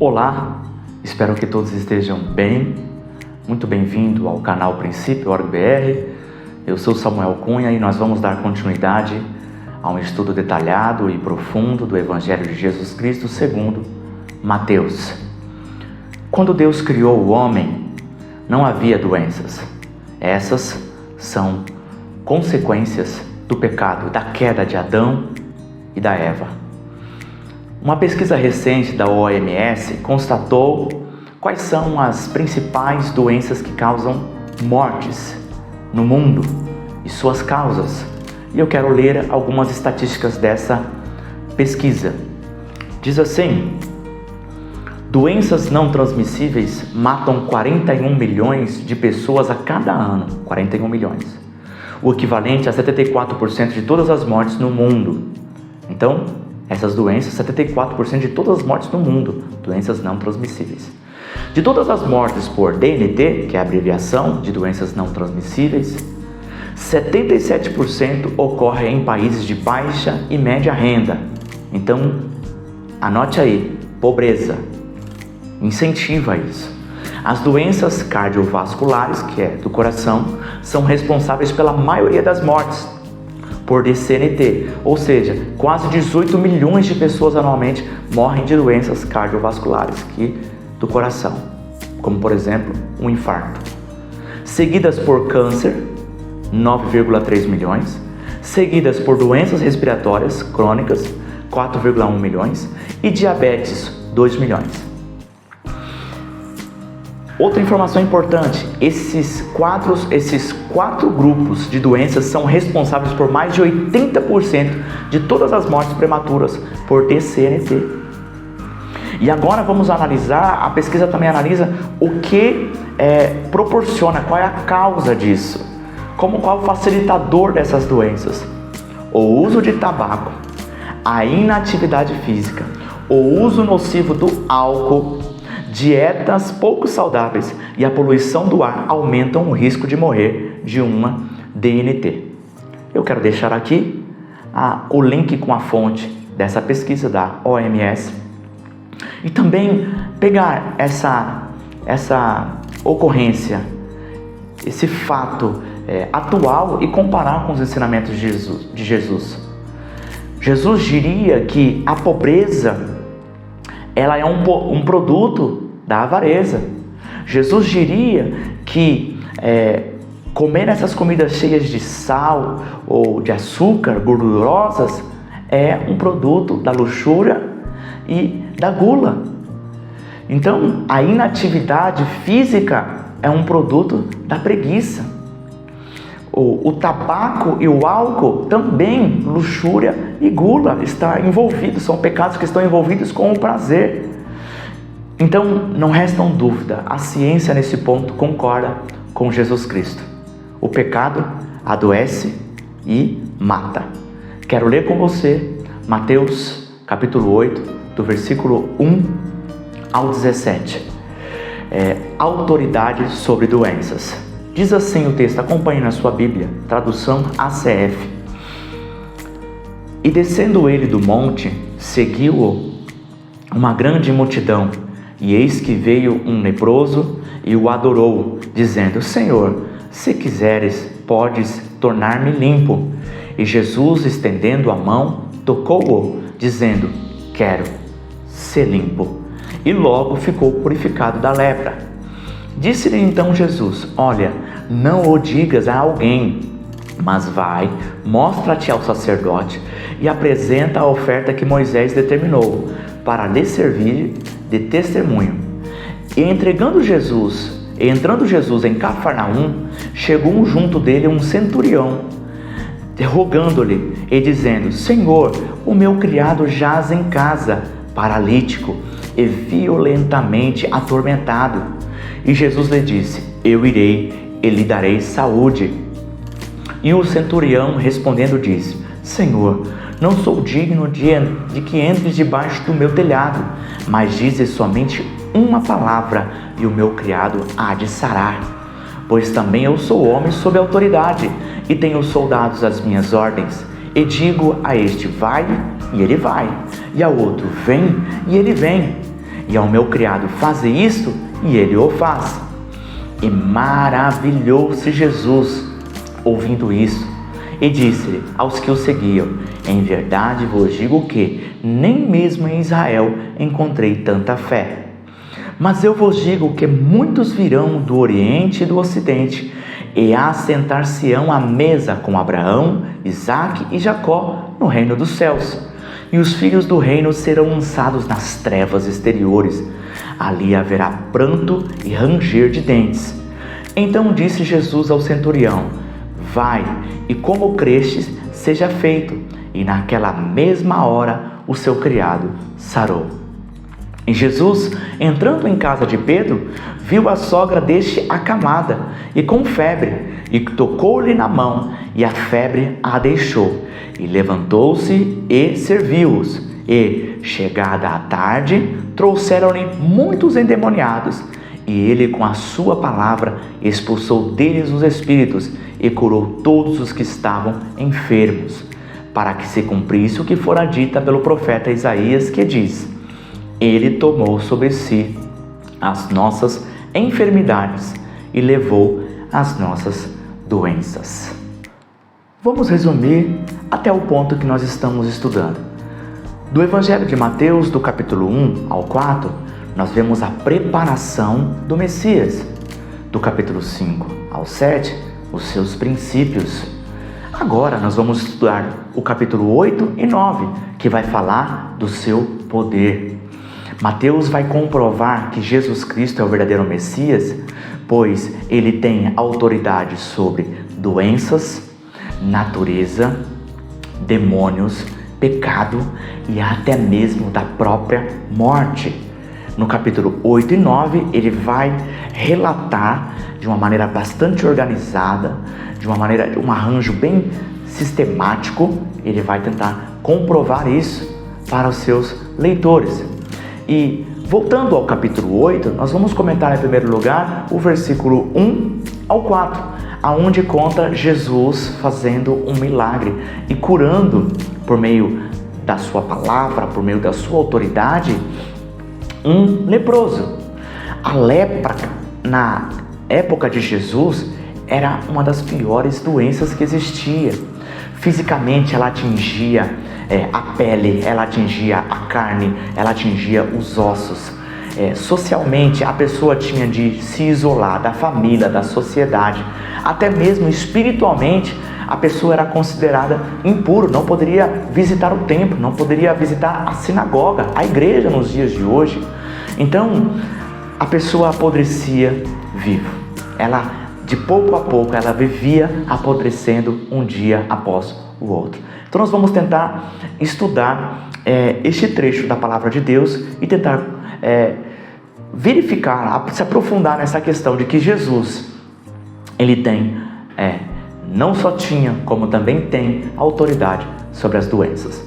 Olá, espero que todos estejam bem. Muito bem-vindo ao canal Princípio Org BR. Eu sou Samuel Cunha e nós vamos dar continuidade a um estudo detalhado e profundo do Evangelho de Jesus Cristo segundo Mateus. Quando Deus criou o homem, não havia doenças. Essas são consequências do pecado, da queda de Adão e da Eva. Uma pesquisa recente da OMS constatou quais são as principais doenças que causam mortes no mundo e suas causas. E eu quero ler algumas estatísticas dessa pesquisa. Diz assim: doenças não transmissíveis matam 41 milhões de pessoas a cada ano. 41 milhões. O equivalente a 74% de todas as mortes no mundo. Então, essas doenças, 74% de todas as mortes no mundo, doenças não transmissíveis. De todas as mortes por DNT, que é a abreviação de doenças não transmissíveis, 77% ocorre em países de baixa e média renda. Então, anote aí, pobreza, incentiva isso. As doenças cardiovasculares, que é do coração, são responsáveis pela maioria das mortes por DCNT, ou seja, quase 18 milhões de pessoas anualmente morrem de doenças cardiovasculares do coração, como por exemplo, um infarto. Seguidas por câncer, 9,3 milhões, seguidas por doenças respiratórias crônicas, 4,1 milhões, e diabetes, 2 milhões. Outra informação importante, esses quatro grupos de doenças são responsáveis por mais de 80% de todas as mortes prematuras por DCNT. E agora vamos analisar, a pesquisa também analisa o que proporciona, qual é a causa disso, qual é o facilitador dessas doenças. O uso de tabaco, a inatividade física, o uso nocivo do álcool, dietas pouco saudáveis e a poluição do ar aumentam o risco de morrer de uma DNT. Eu quero deixar aqui o link com a fonte dessa pesquisa da OMS e também pegar essa ocorrência, esse fato atual e comparar com os ensinamentos de Jesus. Jesus diria que a pobreza ela é um produto da avareza. Jesus diria que comer essas comidas cheias de sal ou de açúcar, gordurosas, é um produto da luxúria e da gula. Então, a inatividade física é um produto da preguiça. O tabaco e o álcool também, luxúria e gula, está envolvidos, são pecados que estão envolvidos com o prazer. Então, não restam dúvida, a ciência nesse ponto concorda com Jesus Cristo. O pecado adoece e mata. Quero ler com você Mateus capítulo 8, do versículo 1 ao 17. Autoridade sobre doenças. Diz assim o texto, acompanhe na sua Bíblia, tradução ACF. E descendo ele do monte, seguiu-o uma grande multidão, e eis que veio um leproso e o adorou, dizendo: Senhor, se quiseres, podes tornar-me limpo. E Jesus, estendendo a mão, tocou-o, dizendo: quero ser limpo. E logo ficou purificado da lepra. Disse-lhe então Jesus: olha, não o digas a alguém, mas vai, mostra-te ao sacerdote e apresenta a oferta que Moisés determinou, para lhe servir de testemunho. E entrando Jesus em Cafarnaum, chegou junto dele um centurião, rogando-lhe e dizendo: Senhor, o meu criado jaz em casa, paralítico e violentamente atormentado. E Jesus lhe disse: eu irei e lhe darei saúde. E o centurião respondendo disse: Senhor, não sou digno de que entres debaixo do meu telhado, mas dizes somente uma palavra e o meu criado há de sarar. Pois também eu sou homem sob autoridade e tenho soldados às minhas ordens. E digo a este: vai, e ele vai, e ao outro: vem, e ele vem. e ao meu criado, faze isto, e ele o faz. E maravilhou-se Jesus, ouvindo isso, e disse aos que o seguiam: em verdade vos digo que nem mesmo em Israel encontrei tanta fé. Mas eu vos digo que muitos virão do Oriente e do Ocidente, e assentar-se-ão à mesa com Abraão, Isaque e Jacó no reino dos céus. E os filhos do reino serão lançados nas trevas exteriores. Ali haverá pranto e ranger de dentes. Então disse Jesus ao centurião: vai, e como crestes, seja feito. E naquela mesma hora o seu criado sarou. E Jesus, entrando em casa de Pedro, viu a sogra deste acamada e com febre, e tocou-lhe na mão, e a febre a deixou. E levantou-se e serviu-os. E, chegada a tarde, trouxeram-lhe muitos endemoniados, e ele com a sua palavra expulsou deles os espíritos, e curou todos os que estavam enfermos, para que se cumprisse o que fora dito pelo profeta Isaías, que diz: ele tomou sobre si as nossas enfermidades e levou as nossas doenças. Vamos resumir até o ponto que nós estamos estudando. Do Evangelho de Mateus, do capítulo 1 ao 4, nós vemos a preparação do Messias. Do capítulo 5 ao 7, os seus princípios. Agora nós vamos estudar o capítulo 8 e 9, que vai falar do seu poder. Mateus vai comprovar que Jesus Cristo é o verdadeiro Messias, pois ele tem autoridade sobre doenças, natureza, demônios, pecado e até mesmo da própria morte. No capítulo 8 e 9, ele vai relatar de uma maneira bastante organizada, de um arranjo bem sistemático, ele vai tentar comprovar isso para os seus leitores. E voltando ao capítulo 8, nós vamos comentar em primeiro lugar o versículo 1 ao 4, aonde conta Jesus fazendo um milagre e curando por meio da sua palavra, por meio da sua autoridade, um leproso. A lepra na época de Jesus era uma das piores doenças que existia. Fisicamente ela atingia a pele, ela atingia a carne, ela atingia os ossos. Socialmente a pessoa tinha de se isolar da família, da sociedade. Até mesmo espiritualmente a pessoa era considerada impuro, não poderia visitar o templo, não poderia visitar a sinagoga, a igreja nos dias de hoje. Então a pessoa apodrecia viva. Ela, de pouco a pouco, ela vivia apodrecendo um dia após o outro. Então nós vamos tentar estudar este trecho da palavra de Deus e tentar verificar, se aprofundar nessa questão de que Jesus, ele tem, não só tinha, como também tem autoridade sobre as doenças.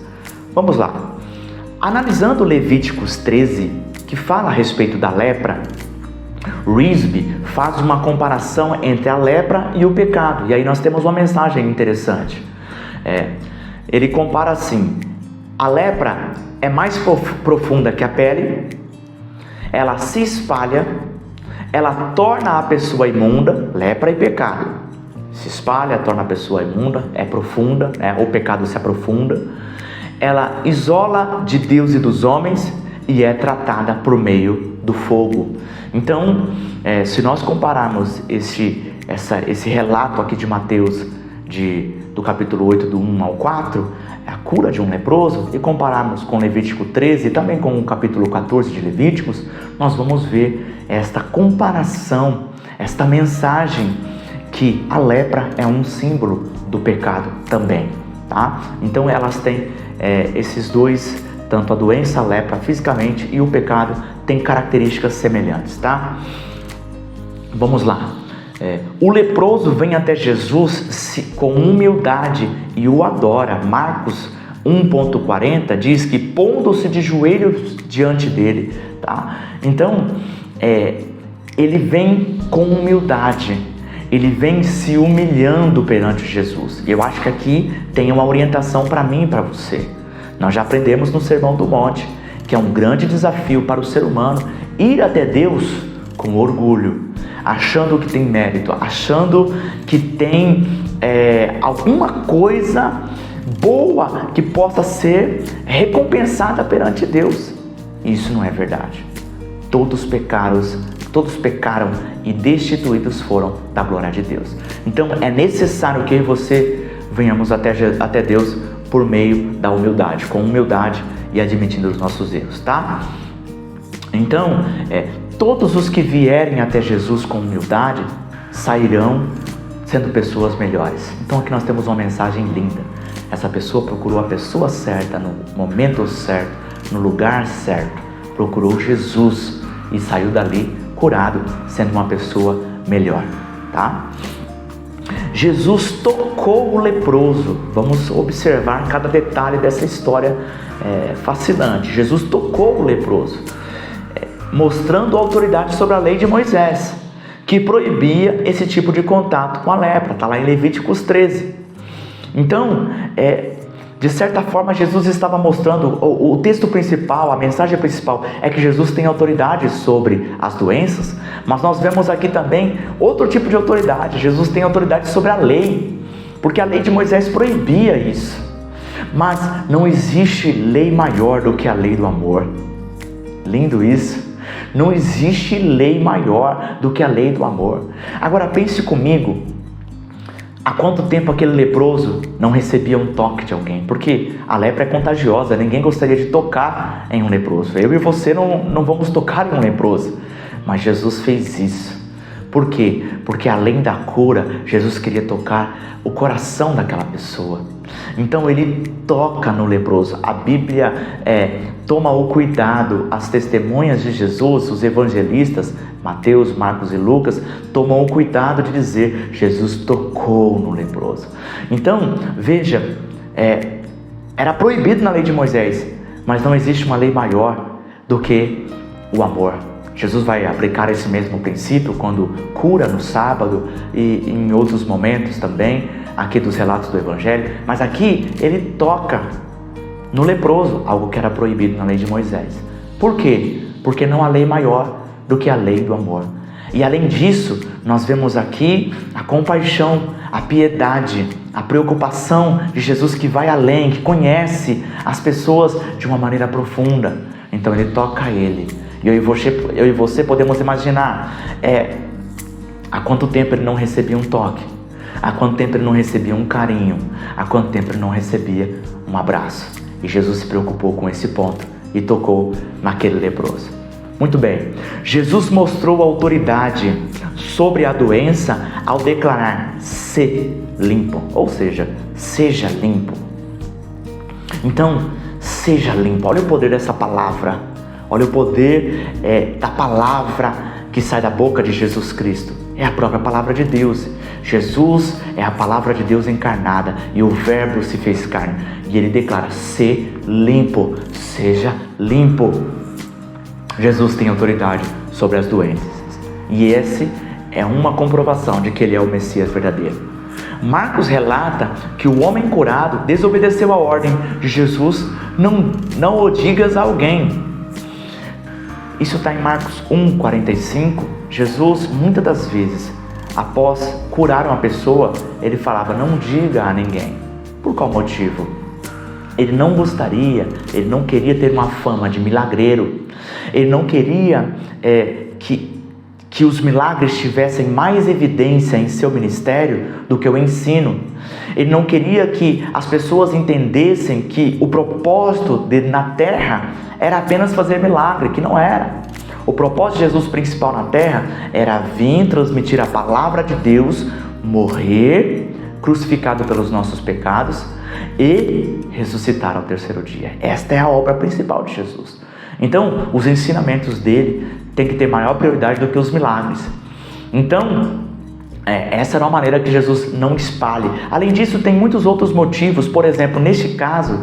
Vamos lá. Analisando Levíticos 13, que fala a respeito da lepra, Risby faz uma comparação entre a lepra e o pecado. E aí nós temos uma mensagem interessante. Ele compara assim: a lepra é mais profunda que a pele, ela se espalha, ela torna a pessoa imunda. Lepra e pecado se espalha, torna a pessoa imunda, é profunda, o pecado se aprofunda. Ela isola de Deus e dos homens e é tratada por meio do fogo. Então, se nós compararmos esse relato aqui de Mateus, do capítulo 8, do 1 ao 4, a cura de um leproso, e compararmos com Levítico 13 e também com o capítulo 14 de Levíticos, nós vamos ver esta comparação, esta mensagem que a lepra é um símbolo do pecado também, tá? Então elas têm esses dois, tanto a doença, a lepra fisicamente, e o pecado tem características semelhantes, tá? Vamos lá. O leproso vem até Jesus com humildade e o adora. Marcos 1,40 diz que pondo-se de joelhos diante dele, tá? Então, ele vem com humildade, ele vem se humilhando perante Jesus. E eu acho que aqui tem uma orientação para mim e para você. Nós já aprendemos no Sermão do Monte que é um grande desafio para o ser humano ir até Deus com orgulho, achando que tem mérito, achando que tem alguma coisa boa que possa ser recompensada perante Deus. Isso não é verdade. Todos pecaram e destituídos foram da glória de Deus. Então é necessário que você venhamos até Deus por meio da humildade, com humildade e admitindo os nossos erros, tá? Então, todos os que vierem até Jesus com humildade sairão sendo pessoas melhores. Então aqui nós temos uma mensagem linda. Essa pessoa procurou a pessoa certa, no momento certo, no lugar certo. Procurou Jesus e saiu dali curado, sendo uma pessoa melhor, tá? Jesus tocou o leproso. Vamos observar cada detalhe dessa história fascinante. Jesus tocou o leproso, mostrando autoridade sobre a lei de Moisés, que proibia esse tipo de contato com a lepra. Está lá em Levíticos 13. Então, de certa forma, Jesus estava mostrando, o texto principal, a mensagem principal é que Jesus tem autoridade sobre as doenças, mas nós vemos aqui também outro tipo de autoridade. Jesus tem autoridade sobre a lei, porque a lei de Moisés proibia isso. Mas não existe lei maior do que a lei do amor. Lindo isso. Não existe lei maior do que a lei do amor. Agora pense comigo, há quanto tempo aquele leproso não recebia um toque de alguém? Porque a lepra é contagiosa, ninguém gostaria de tocar em um leproso. Eu e você não vamos tocar em um leproso, mas Jesus fez isso. Por quê? Porque além da cura, Jesus queria tocar o coração daquela pessoa. Então ele toca no leproso. A Bíblia toma o cuidado, as testemunhas de Jesus, os evangelistas, Mateus, Marcos e Lucas, tomam o cuidado de dizer, Jesus tocou no leproso. Então, veja, era proibido na lei de Moisés, mas não existe uma lei maior do que o amor. Jesus vai aplicar esse mesmo princípio quando cura no sábado e em outros momentos também, aqui dos relatos do Evangelho, mas aqui ele toca no leproso, algo que era proibido na lei de Moisés. Por quê? Porque não há lei maior do que a lei do amor. E além disso, nós vemos aqui a compaixão, a piedade, a preocupação de Jesus que vai além, que conhece as pessoas de uma maneira profunda. Então ele toca ele. E eu e você podemos imaginar há quanto tempo ele não recebia um toque, há quanto tempo ele não recebia um carinho, há quanto tempo ele não recebia um abraço. E Jesus se preocupou com esse ponto e tocou naquele leproso. Muito bem, Jesus mostrou autoridade sobre a doença ao declarar: "Se limpo", ou seja, seja limpo. Então, seja limpo. Olha o poder dessa palavra. Olha o poder da palavra que sai da boca de Jesus Cristo. É a própria palavra de Deus. Jesus é a palavra de Deus encarnada e o verbo se fez carne. E ele declara: "Se limpo, seja limpo". Jesus tem autoridade sobre as doenças. E esse é uma comprovação de que ele é o Messias verdadeiro. Marcos relata que o homem curado desobedeceu a ordem de Jesus: não o digas a alguém. Isso está em Marcos 1,45. Jesus, muitas das vezes, após curar uma pessoa, ele falava: "Não diga a ninguém". Por qual motivo? Ele não gostaria, ele não queria ter uma fama de milagreiro. Ele não queria que os milagres tivessem mais evidência em seu ministério do que o ensino. Ele não queria que as pessoas entendessem que o propósito dele na terra era apenas fazer milagre, que não era. O propósito de Jesus principal na terra era vir transmitir a palavra de Deus, morrer, crucificado pelos nossos pecados e ressuscitar ao terceiro dia. Esta é a obra principal de Jesus. Então, os ensinamentos dele têm que ter maior prioridade do que os milagres. Então, essa era uma maneira que Jesus não espalhe. Além disso, tem muitos outros motivos. Por exemplo, neste caso,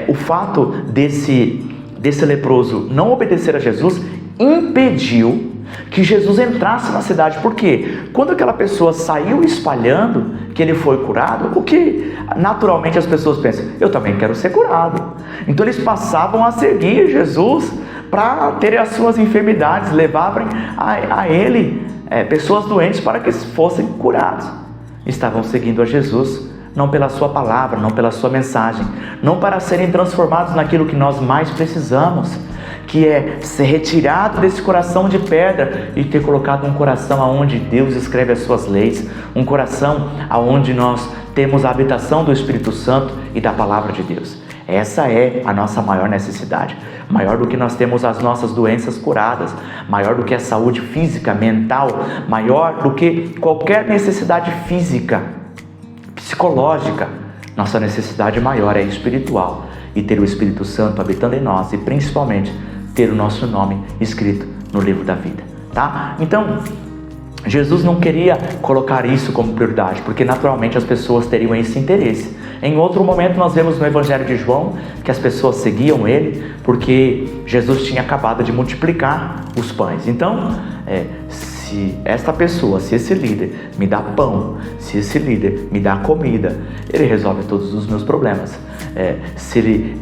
o fato desse leproso não obedecer a Jesus impediu que Jesus entrasse na cidade. Por quê? Quando aquela pessoa saiu espalhando que ele foi curado, o que naturalmente as pessoas pensam? Eu também quero ser curado. Então eles passavam a seguir Jesus para terem as suas enfermidades, levavam a ele pessoas doentes para que fossem curados. Estavam seguindo a Jesus não pela sua palavra, não pela sua mensagem, não para serem transformados naquilo que nós mais precisamos, que é ser retirado desse coração de pedra e ter colocado um coração onde Deus escreve as suas leis, um coração onde nós temos a habitação do Espírito Santo e da palavra de Deus. Essa é a nossa maior necessidade, maior do que nós temos as nossas doenças curadas, maior do que a saúde física, mental, maior do que qualquer necessidade física, psicológica. Nossa necessidade maior é espiritual, e ter o Espírito Santo habitando em nós, e principalmente ter o nosso nome escrito no livro da vida, tá? Então, Jesus não queria colocar isso como prioridade, porque naturalmente as pessoas teriam esse interesse. Em outro momento nós vemos no Evangelho de João que as pessoas seguiam ele porque Jesus tinha acabado de multiplicar os pães. Então, se esta pessoa, se esse líder me dá pão, se esse líder me dá comida, ele resolve todos os meus problemas. Se ele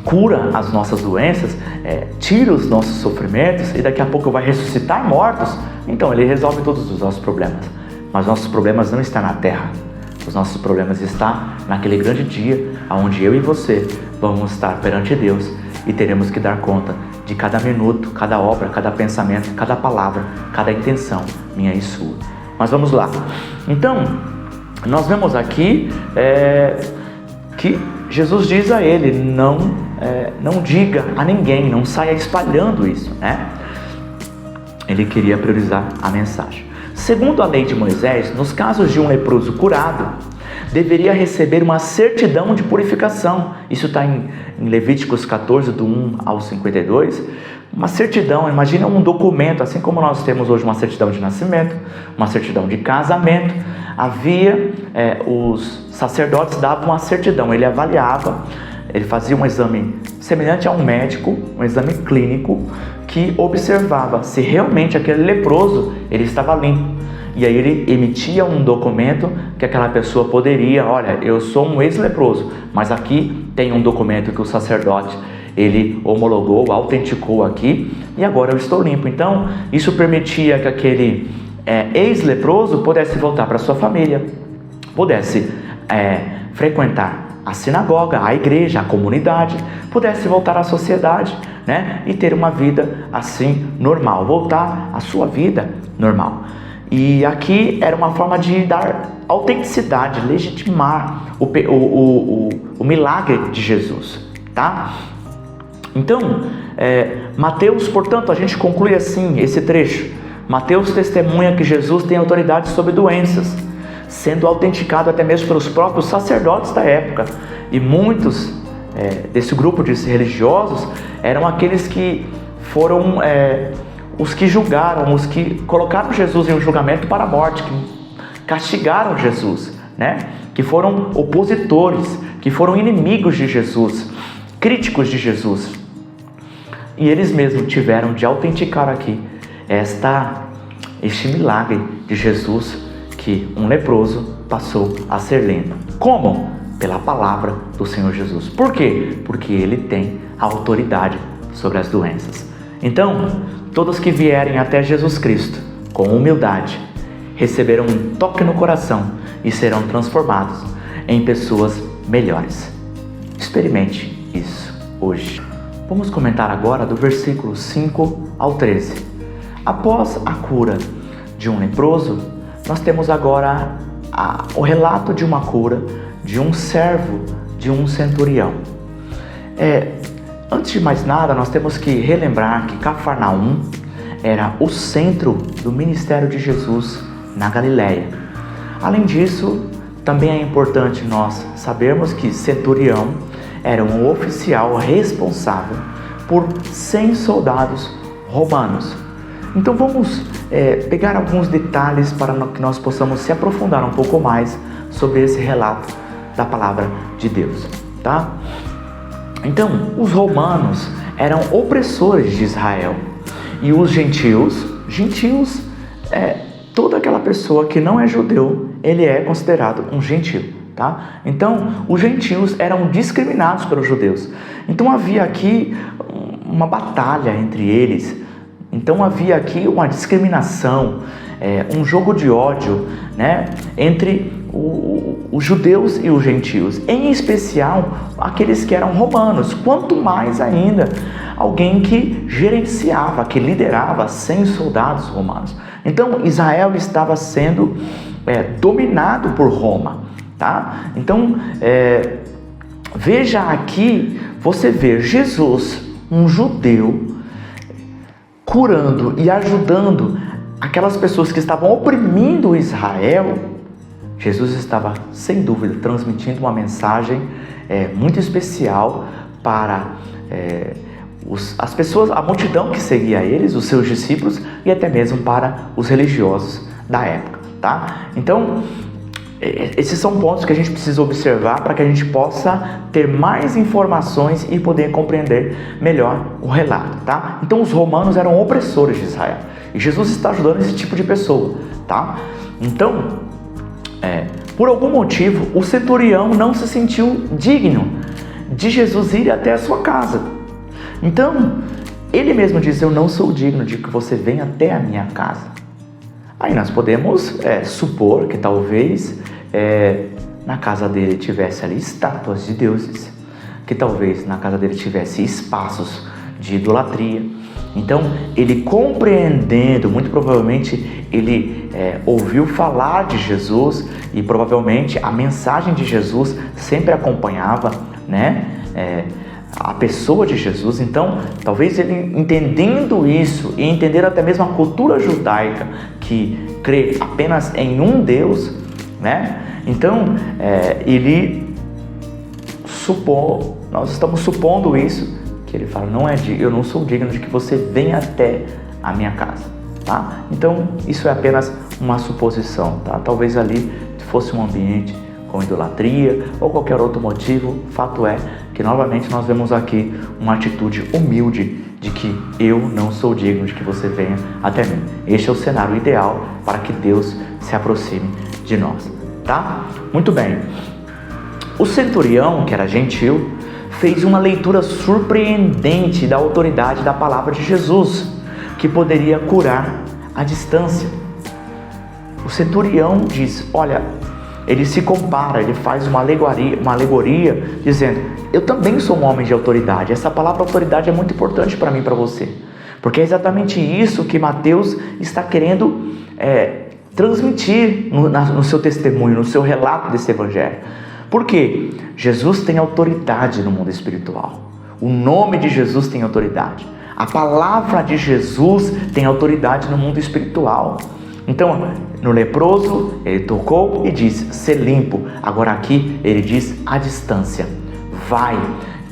cura as nossas doenças, tira os nossos sofrimentos e daqui a pouco vai ressuscitar mortos, então ele resolve todos os nossos problemas. Mas nossos problemas não estão na terra, os nossos problemas estão naquele grande dia onde eu e você vamos estar perante Deus e teremos que dar conta de cada minuto, cada obra, cada pensamento, cada palavra, cada intenção minha e sua. Mas vamos lá. Então, nós vemos aqui que Jesus diz a ele, não diga a ninguém, não saia espalhando isso, né? Ele queria priorizar a mensagem. Segundo a lei de Moisés, nos casos de um leproso curado, deveria receber uma certidão de purificação. Isso está em Levíticos 14, do 1 ao 52. Uma certidão, imagina um documento, assim como nós temos hoje uma certidão de nascimento, uma certidão de casamento. Havia, os sacerdotes davam uma certidão, ele avaliava, ele fazia um exame semelhante a um médico, um exame clínico, que observava se realmente aquele leproso ele estava limpo. E aí ele emitia um documento que aquela pessoa poderia, olha, eu sou um ex-leproso, mas aqui tem um documento que o sacerdote ele homologou, autenticou aqui, e agora eu estou limpo. Então isso permitia que aquele ex-leproso pudesse voltar para sua família, pudesse frequentar a sinagoga, a igreja, a comunidade, pudesse voltar à sociedade, né? E ter uma vida assim normal, voltar à sua vida normal. E aqui era uma forma de dar autenticidade, legitimar o milagre de Jesus, tá? Então, Mateus, portanto, a gente conclui assim esse trecho. Mateus testemunha que Jesus tem autoridade sobre doenças, sendo autenticado até mesmo pelos próprios sacerdotes da época. E muitos desse grupo de religiosos eram aqueles que foram os que julgaram, os que colocaram Jesus em um julgamento para a morte, que castigaram Jesus, né? Que foram opositores, que foram inimigos de Jesus, críticos de Jesus. E eles mesmos tiveram de autenticar aqui este milagre de Jesus, que um leproso passou a ser limpo. Como? Pela palavra do Senhor Jesus. Por quê? Porque Ele tem a autoridade sobre as doenças. Então, todos que vierem até Jesus Cristo com humildade, receberão um toque no coração e serão transformados em pessoas melhores. Experimente isso hoje. Vamos comentar agora do versículo 5 ao 13. Após a cura de um leproso, nós temos agora o relato de uma cura de um servo de um centurião. Antes de mais nada, nós temos que relembrar que Cafarnaum era o centro do ministério de Jesus na Galileia. Além disso, também é importante nós sabermos que centurião era um oficial responsável por 100 soldados romanos. Então vamos pegar alguns detalhes para que nós possamos se aprofundar um pouco mais sobre esse relato da palavra de Deus, tá? Então, os romanos eram opressores de Israel e os gentios toda aquela pessoa que não é judeu, ele é considerado um gentio, tá? Então, os gentios eram discriminados pelos judeus. Então, havia aqui uma batalha entre eles. Então, havia aqui uma discriminação, um jogo de ódio, né, entre os judeus e os gentios, em especial aqueles que eram romanos, quanto mais ainda alguém que gerenciava, que liderava 100 soldados romanos. Então Israel estava sendo dominado por Roma, tá? Então veja aqui, você vê Jesus, um judeu, curando e ajudando aquelas pessoas que estavam oprimindo Israel. Jesus estava, sem dúvida, transmitindo uma mensagem muito especial para as pessoas, a multidão que seguia eles, os seus discípulos, e até mesmo para os religiosos da época, tá? Então, esses são pontos que a gente precisa observar para que a gente possa ter mais informações e poder compreender melhor o relato, tá? Então, os romanos eram opressores de Israel, e Jesus está ajudando esse tipo de pessoa, tá? Então, por algum motivo, o centurião não se sentiu digno de Jesus ir até a sua casa. Então, ele mesmo diz: eu não sou digno de que você venha até a minha casa. Aí nós podemos supor que talvez na casa dele tivesse ali estátuas de deuses, que talvez na casa dele tivesse espaços de idolatria. Então, ele compreendendo, muito provavelmente ele ouviu falar de Jesus, e provavelmente a mensagem de Jesus sempre acompanhava, né, a pessoa de Jesus. Então, talvez ele, entendendo isso e entendendo até mesmo a cultura judaica que crê apenas em um Deus, né? Então, ele nós estamos supondo isso, que ele fala: eu não sou digno de que você venha até a minha casa, tá? Então, isso é apenas uma suposição, tá? Talvez ali fosse um ambiente com idolatria ou qualquer outro motivo. Fato é que novamente nós vemos aqui uma atitude humilde de que eu não sou digno de que você venha até mim. Este é o cenário ideal para que Deus se aproxime de nós, tá? Muito bem. O centurião, que era gentil, fez uma leitura surpreendente da autoridade da palavra de Jesus, que poderia curar à distância. O centurião diz: olha, ele se compara, ele faz uma alegoria dizendo: eu também sou um homem de autoridade. Essa palavra autoridade é muito importante para mim e para você, porque é exatamente isso que Mateus está querendo transmitir no seu testemunho, no seu relato desse evangelho. Por quê? Jesus tem autoridade no mundo espiritual. O nome de Jesus tem autoridade. A palavra de Jesus tem autoridade no mundo espiritual. Então, no leproso, ele tocou e disse: ser limpo. Agora aqui, ele diz à distância: vai,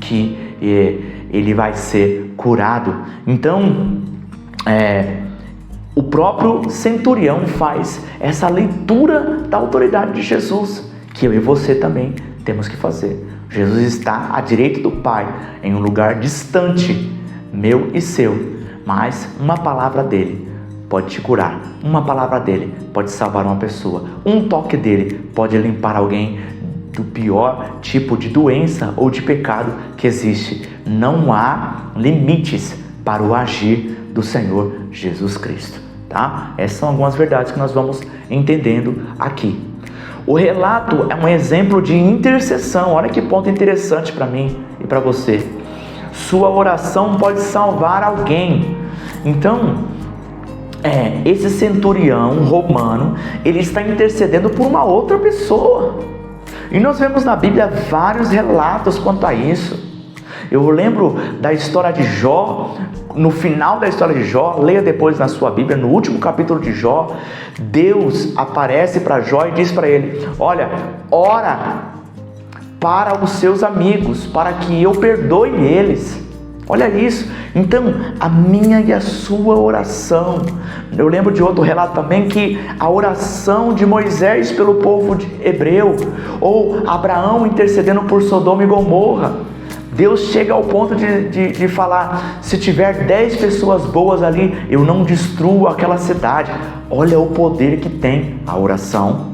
que ele vai ser curado. Então, o próprio centurião faz essa leitura da autoridade de Jesus, que eu e você também temos que fazer. Jesus está à direita do Pai, em um lugar distante, meu e seu, mas uma palavra dele pode te curar, uma palavra dele pode salvar uma pessoa, um toque dele pode limpar alguém do pior tipo de doença ou de pecado que existe. Não há limites para o agir do Senhor Jesus Cristo, tá? Essas são algumas verdades que nós vamos entendendo aqui. O relato é um exemplo de intercessão. Olha que ponto interessante para mim e para você. Sua oração pode salvar alguém. Então, esse centurião romano, ele está intercedendo por uma outra pessoa. E nós vemos na Bíblia vários relatos quanto a isso. Eu lembro da história de Jó. No final da história de Jó, leia depois na sua Bíblia, no último capítulo de Jó, Deus aparece para Jó e diz para ele: olha, ora para os seus amigos, para que eu perdoe eles. Olha isso. Então, a minha e a sua oração. Eu lembro de outro relato também, que a oração de Moisés pelo povo hebreu, ou Abraão intercedendo por Sodoma e Gomorra. Deus chega ao ponto de falar: se tiver 10 pessoas boas ali, eu não destruo aquela cidade. Olha o poder que tem a oração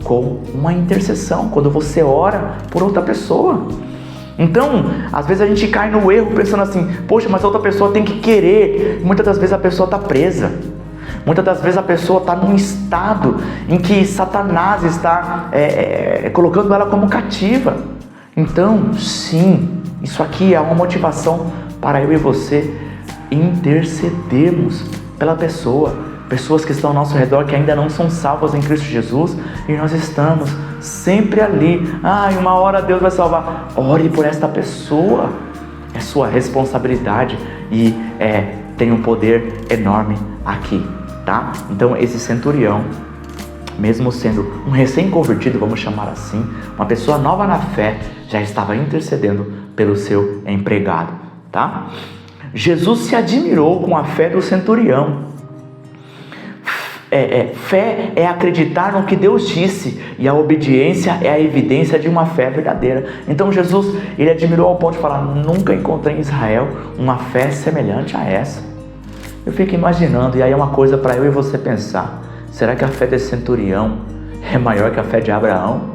com uma intercessão, quando você ora por outra pessoa. Então, às vezes a gente cai no erro pensando assim: poxa, mas a outra pessoa tem que querer. Muitas das vezes a pessoa está presa. Muitas das vezes a pessoa está num estado em que Satanás está colocando ela como cativa. Então, sim, isso aqui é uma motivação para eu e você intercedermos pela pessoa. Pessoas que estão ao nosso redor que ainda não são salvas em Cristo Jesus, e nós estamos sempre ali. Uma hora Deus vai salvar. Ore por esta pessoa. É sua responsabilidade e tem um poder enorme aqui, tá? Então esse centurião, mesmo sendo um recém-convertido, vamos chamar assim, uma pessoa nova na fé, já estava intercedendo pelo seu empregado, tá? Jesus se admirou com a fé do centurião. Fé é acreditar no que Deus disse, e a obediência é a evidência de uma fé verdadeira. Então Jesus, ele admirou ao ponto de falar: nunca encontrei em Israel uma fé semelhante a essa. Eu fico imaginando, e aí é uma coisa para eu e você pensar: será que a fé desse centurião é maior que a fé de Abraão?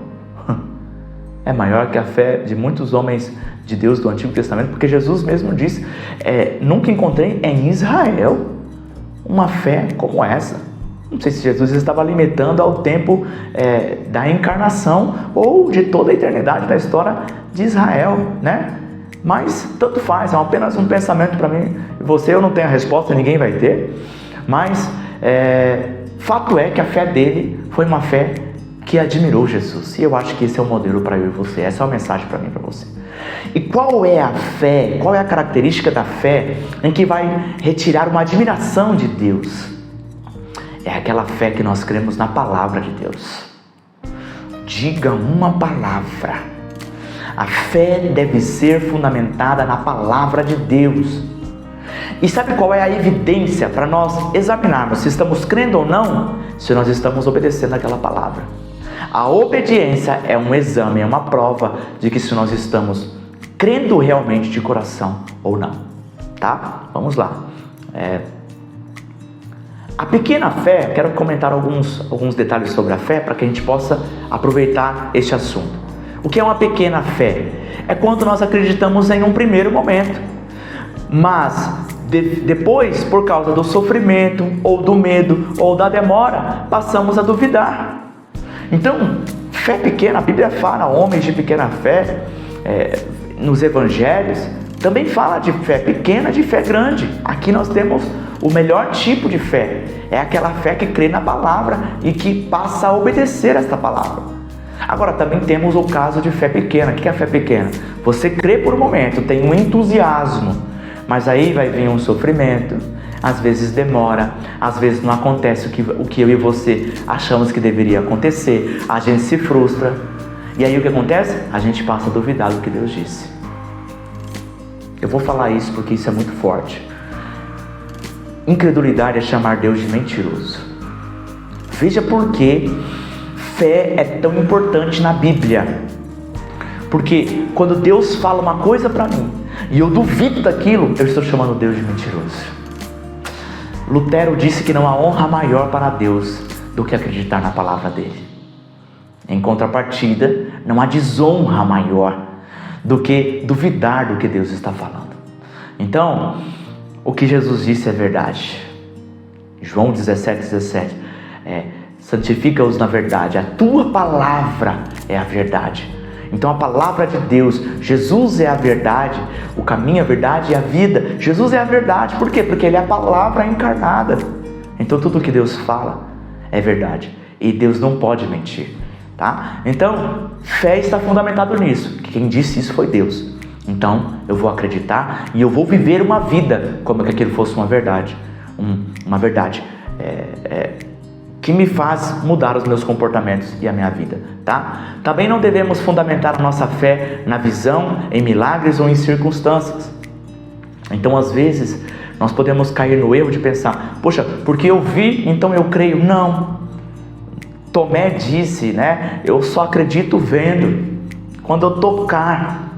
É maior que a fé de muitos homens de Deus do Antigo Testamento? Porque Jesus mesmo disse: nunca encontrei em Israel uma fé como essa. Não sei se Jesus estava limitando ao tempo da encarnação ou de toda a eternidade da história de Israel, né? Mas tanto faz, é apenas um pensamento para mim e você. Eu não tenho a resposta, ninguém vai ter. Mas fato é que a fé dele foi uma fé que admirou Jesus. E eu acho que esse é o modelo para eu e você. Essa é uma mensagem para mim e para você. E qual é a fé, qual é a característica da fé em que vai retirar uma admiração de Deus? É aquela fé que nós cremos na palavra de Deus. Diga uma palavra. A fé deve ser fundamentada na palavra de Deus. E sabe qual é a evidência para nós examinarmos se estamos crendo ou não? Se nós estamos obedecendo aquela palavra. A obediência é um exame, é uma prova de que se nós estamos crendo realmente de coração ou não. Tá? Vamos lá. A pequena fé, quero comentar alguns detalhes sobre a fé para que a gente possa aproveitar este assunto. O que é uma pequena fé? É quando nós acreditamos em um primeiro momento, mas depois, por causa do sofrimento, ou do medo, ou da demora, passamos a duvidar. Então, fé pequena, a Bíblia fala, homens de pequena fé, nos evangelhos, também fala de fé pequena, de fé grande. Aqui nós temos o melhor tipo de fé. É aquela fé que crê na palavra e que passa a obedecer esta palavra. Agora, também temos o caso de fé pequena. O que é a fé pequena? Você crê por um momento, tem um entusiasmo, mas aí vai vir um sofrimento. Às vezes demora, às vezes não acontece o que eu e você achamos que deveria acontecer. A gente se frustra. E aí o que acontece? A gente passa a duvidar do que Deus disse. Eu vou falar isso porque isso é muito forte. Incredulidade é chamar Deus de mentiroso. Veja por que fé é tão importante na Bíblia. Porque quando Deus fala uma coisa para mim e eu duvido daquilo, eu estou chamando Deus de mentiroso. Lutero disse que não há honra maior para Deus do que acreditar na palavra dele. Em contrapartida, não há desonra maior do que duvidar do que Deus está falando. Então, o que Jesus disse é verdade. João 17:17. Santifica-os na verdade. A tua palavra é a verdade. Então a palavra de Deus, Jesus é a verdade, o caminho, a verdade e a vida. Jesus é a verdade. Por quê? Porque Ele é a palavra encarnada. Então tudo que Deus fala é verdade. E Deus não pode mentir. Tá? Então, fé está fundamentado nisso. Quem disse isso foi Deus. Então, eu vou acreditar e eu vou viver uma vida como que aquilo fosse uma verdade. Uma verdade que me faz mudar os meus comportamentos e a minha vida. Tá? Também não devemos fundamentar a nossa fé na visão, em milagres ou em circunstâncias. Então, às vezes, nós podemos cair no erro de pensar: poxa, porque eu vi, então eu creio. Não. Tomé disse, né? Eu só acredito vendo. Quando eu tocar,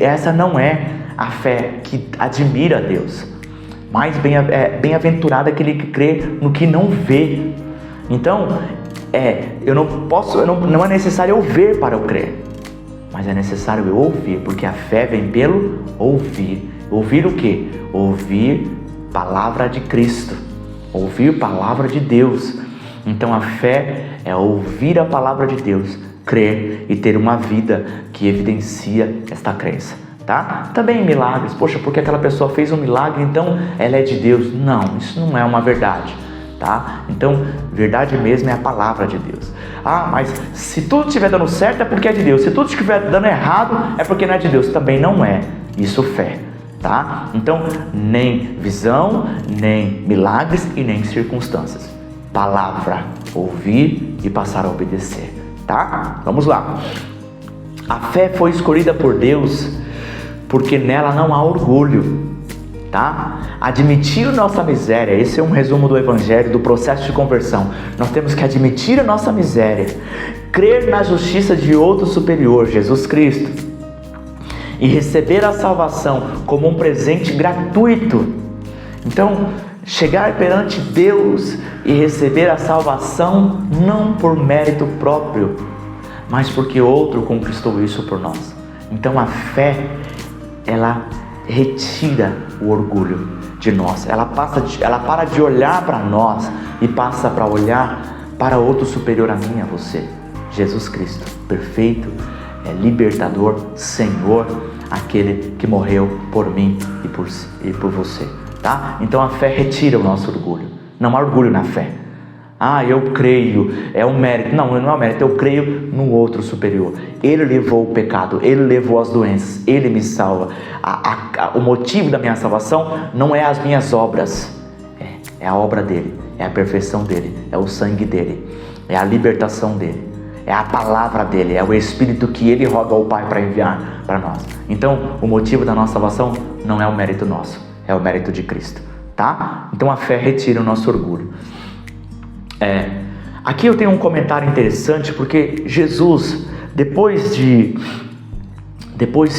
essa não é a fé que admira a Deus. Mais bem-aventurado é aquele que crê no que não vê. Então, não é necessário eu ver para eu crer, mas é necessário eu ouvir, porque a fé vem pelo ouvir. Ouvir o quê? Ouvir palavra de Cristo, ouvir palavra de Deus. Então a fé é ouvir a palavra de Deus, crer e ter uma vida que evidencia esta crença, tá? Também milagres, poxa, porque aquela pessoa fez um milagre, então ela é de Deus. Não, isso não é uma verdade, tá? Então, verdade mesmo é a palavra de Deus. Ah, mas se tudo estiver dando certo é porque é de Deus, se tudo estiver dando errado é porque não é de Deus. Também não é isso fé, tá? Então, nem visão, nem milagres e nem circunstâncias. Palavra, ouvir e passar a obedecer, tá? Vamos lá. A fé foi escolhida por Deus porque nela não há orgulho, tá? Admitir nossa miséria, esse é um resumo do Evangelho, do processo de conversão. Nós temos que admitir a nossa miséria, crer na justiça de outro superior, Jesus Cristo, e receber a salvação como um presente gratuito. Então, chegar perante Deus e receber a salvação não por mérito próprio, mas porque outro conquistou isso por nós. Então a fé, ela retira o orgulho de nós. Ela para de olhar para nós e passa para olhar para outro superior a mim, a você. Jesus Cristo, perfeito, libertador, Senhor, aquele que morreu por mim e por você. Tá? Então a fé retira o nosso orgulho. Não há orgulho na fé. Ah, eu creio, é um mérito. Não, não é um mérito, eu creio no outro superior. Ele levou o pecado, Ele levou as doenças, Ele me salva. O motivo da minha salvação não é as minhas obras, é a obra dEle, é a perfeição dEle, é o sangue dEle, é a libertação dEle, é a palavra dEle, é o Espírito que Ele roga ao Pai para enviar para nós. Então, o motivo da nossa salvação não é o mérito nosso, é o mérito de Cristo, tá? Então a fé retira o nosso orgulho. Aqui eu tenho um comentário interessante, porque Jesus, depois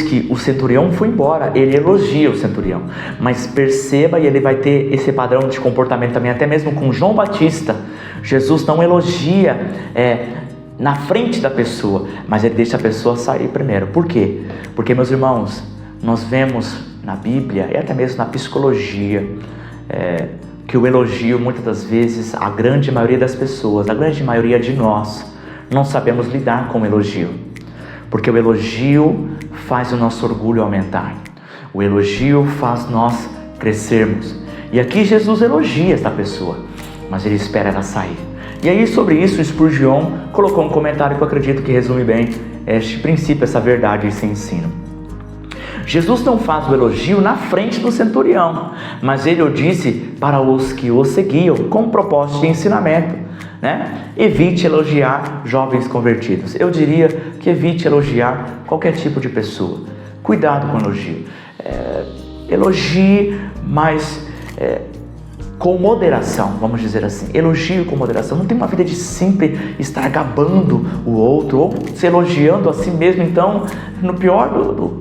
que o centurião foi embora, ele elogia o centurião, mas perceba, e ele vai ter esse padrão de comportamento também, até mesmo com João Batista. Jesus não elogia na frente da pessoa, mas ele deixa a pessoa sair primeiro. Por quê? Porque, meus irmãos, nós vemos na Bíblia e até mesmo na psicologia que o elogio, muitas das vezes, a grande maioria das pessoas, a grande maioria de nós, não sabemos lidar com o elogio, porque o elogio faz o nosso orgulho aumentar, o elogio faz nós crescermos. E aqui Jesus elogia esta pessoa, mas ele espera ela sair. E aí, sobre isso, Spurgeon colocou um comentário que eu acredito que resume bem este princípio, essa verdade, esse ensino. Jesus não faz o elogio na frente do centurião, mas ele o disse para os que o seguiam, com propósito de ensinamento, né? Evite elogiar jovens convertidos. Eu diria que evite elogiar qualquer tipo de pessoa. Cuidado com o elogio. Elogie, mas com moderação, vamos dizer assim. Elogio com moderação. Não tem uma vida de sempre estar gabando o outro ou se elogiando a si mesmo, então, no pior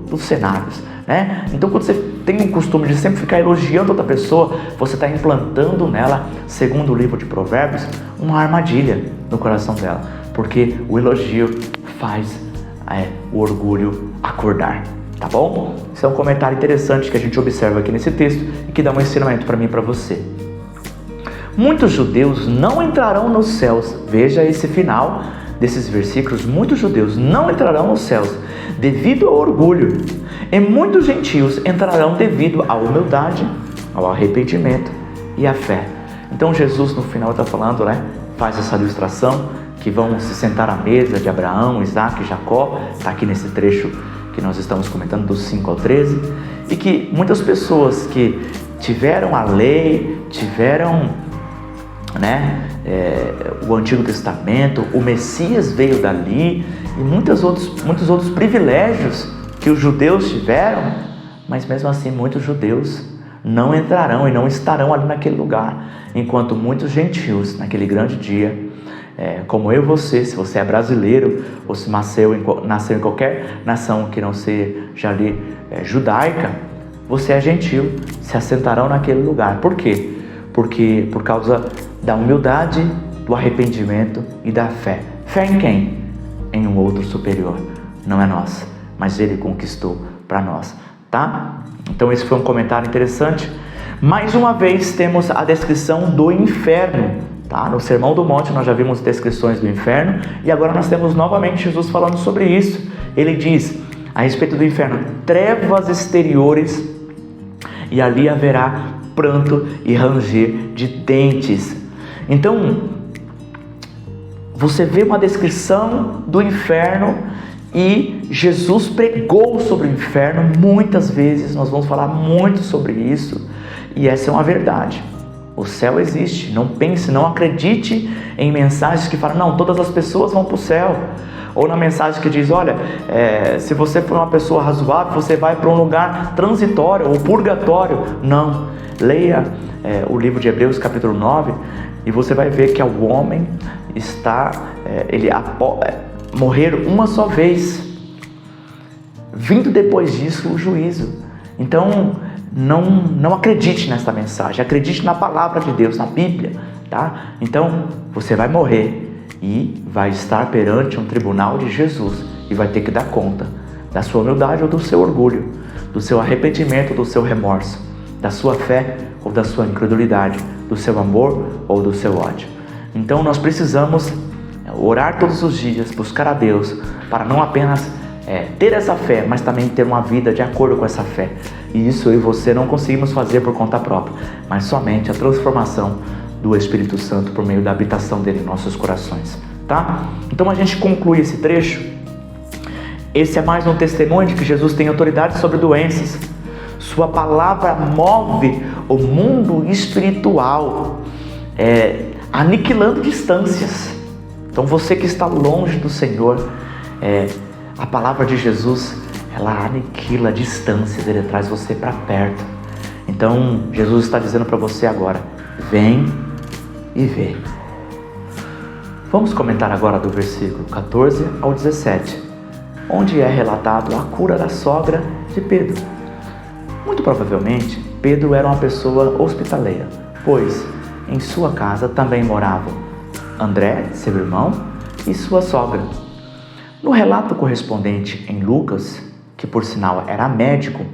dos cenários, né? Então, quando você tem o costume de sempre ficar elogiando outra pessoa, você está implantando nela, segundo o livro de Provérbios, uma armadilha no coração dela, porque o elogio faz o orgulho acordar. Tá bom? Isso é um comentário interessante que a gente observa aqui nesse texto e que dá um ensinamento para mim e para você. Muitos judeus não entrarão nos céus. Veja esse final desses versículos. Muitos judeus não entrarão nos céus devido ao orgulho, e muitos gentios entrarão devido à humildade, ao arrependimento e à fé. Então Jesus no final está falando, né? Faz essa ilustração que vão se sentar à mesa de Abraão, Isaac e Jacó. Está aqui nesse trecho que nós estamos comentando, dos 5 ao 13, e que muitas pessoas que tiveram a lei, tiveram, o Antigo Testamento, o Messias veio dali, e muitos outros privilégios que os judeus tiveram, mas mesmo assim muitos judeus não entrarão e não estarão ali naquele lugar, enquanto muitos gentios, naquele grande dia, como eu e você, se você é brasileiro ou se nasceu em qualquer nação que não seja ali judaica, você é gentil, se assentarão naquele lugar. Por quê? Porque por causa da humildade, do arrependimento e da fé. Fé em quem? Em um outro superior. Não é nós, mas ele conquistou para nós, tá? Então esse foi um comentário interessante. Mais uma vez temos a descrição do inferno, tá? No Sermão do Monte nós já vimos descrições do inferno e agora nós temos novamente Jesus falando sobre isso. Ele diz a respeito do inferno: trevas exteriores, e ali haverá pranto e ranger de dentes. Então, você vê uma descrição do inferno e Jesus pregou sobre o inferno muitas vezes. Nós vamos falar muito sobre isso e essa é uma verdade. O céu existe. Não pense, não acredite em mensagens que falam, não, todas as pessoas vão para o céu. Ou na mensagem que diz, olha, se você for uma pessoa razoável, você vai para um lugar transitório ou purgatório. Não. Leia o livro de Hebreus capítulo 9 e você vai ver que o homem está, morrer uma só vez, vindo depois disso o juízo. Então não acredite nessa mensagem, acredite na palavra de Deus, na Bíblia, tá? Então você vai morrer e vai estar perante um tribunal de Jesus e vai ter que dar conta da sua humildade ou do seu orgulho, do seu arrependimento ou do seu remorso, da sua fé ou da sua incredulidade, do seu amor ou do seu ódio. Então nós precisamos orar todos os dias, buscar a Deus para não apenas ter essa fé, mas também ter uma vida de acordo com essa fé. E isso eu e você não conseguimos fazer por conta própria, mas somente a transformação do Espírito Santo por meio da habitação dele em nossos corações, tá? Então a gente conclui esse trecho. Esse é mais um testemunho de que Jesus tem autoridade sobre doenças. Sua palavra move o mundo espiritual, aniquilando distâncias. Então você que está longe do Senhor, a palavra de Jesus, ela aniquila distâncias, ele traz você para perto. Então Jesus está dizendo para você agora, vem e vê. Vamos comentar agora do versículo 14 ao 17, onde é relatado a cura da sogra de Pedro. Muito provavelmente, Pedro era uma pessoa hospitaleira, pois em sua casa também moravam André, seu irmão, e sua sogra. No relato correspondente em Lucas, que por sinal era médico,